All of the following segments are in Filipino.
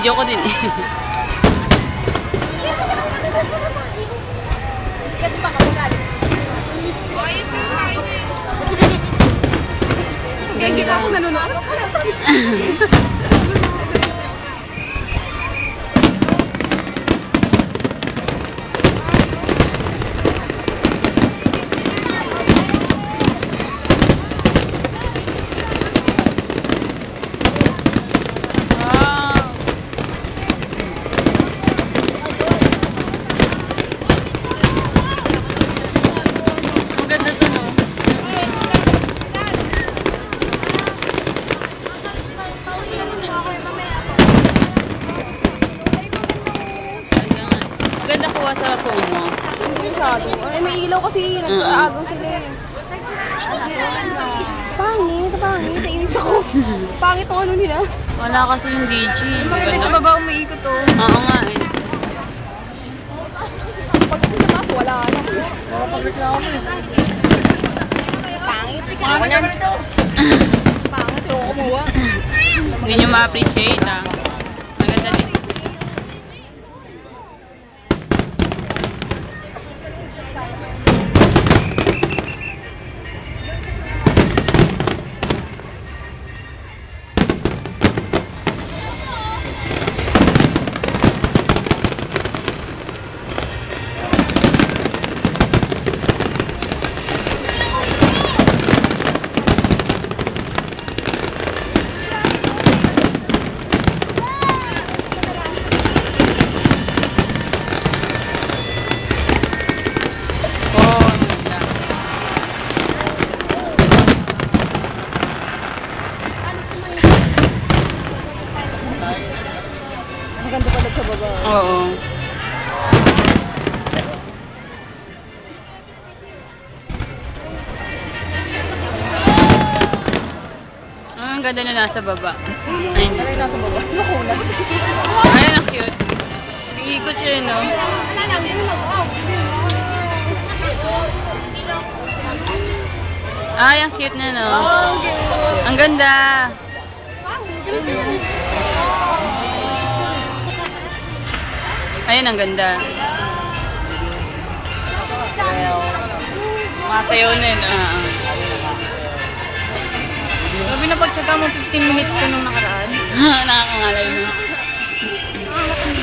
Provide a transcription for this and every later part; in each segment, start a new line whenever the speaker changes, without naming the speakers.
Binibidyo ko din eh.
Kasi baka magalit. Hindi pa ako nanonood.
Sa phone mo.
Hindi masyado. Ay, may ilaw kasi. Nag-aagaw sila eh. Pangit. Nainis ako. Pangit ang ano nila.
Wala kasi yung DJ.
Maganda sa baba umiikot to.
Oo nga eh.
Pagdating sa taas, wala na.
Pagreklamo eh.
Pangit.
Pangit naman ito.
Pangit. Yung kumuha.
Hindi nyo ma-appreciate ah. Maganda din.
Maganda pala sa baba.
Oo. Ang ganda na nasa baba. Ayun.
Talay nasa baba. Nakula.
Ayun ang cute. Iikot siya no. Ay, ang cute na no.
Oh, cute.
Ang ganda. Ayun, ang ganda.
Masayaw na yun.
Sabi na pagtsaga mo 15 minutes to nung nakaraan.
Nakakangalay mo.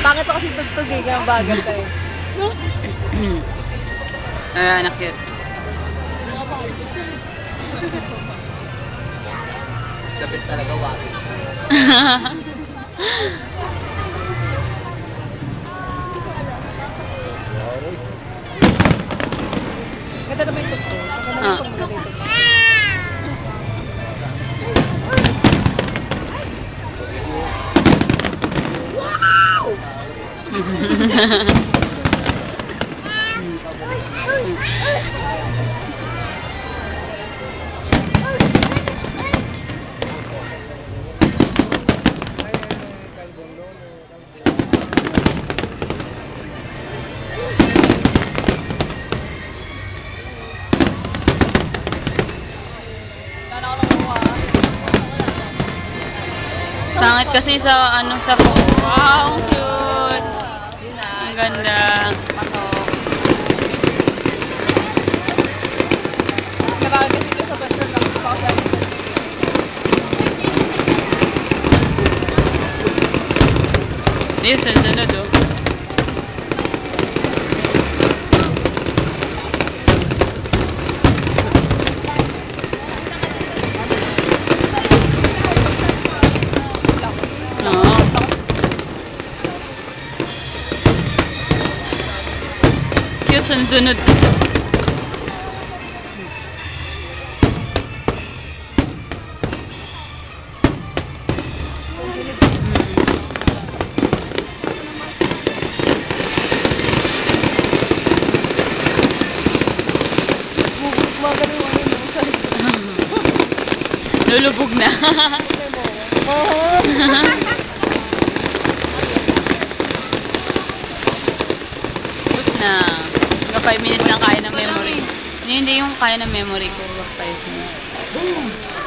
Bakit pa kasi tugtog eh, kaya bagal tayo.
Ayan, ang cute.
The best talaga, wari.
Ganda naman yung tugtog. Maganda naman yung tugtog.
Pangit kasi sa ano sa phone. Wow, ang cute. Ang ganda.
Nabagay kasi ito sa bedroom lang. Baka sa
Yes, sunod oh. Cute sunod. Lulubog na. Tapos na. Hanggang 5 minutes lang kaya ng memory. Hindi yung kaya ng memory ko. 5 minutes.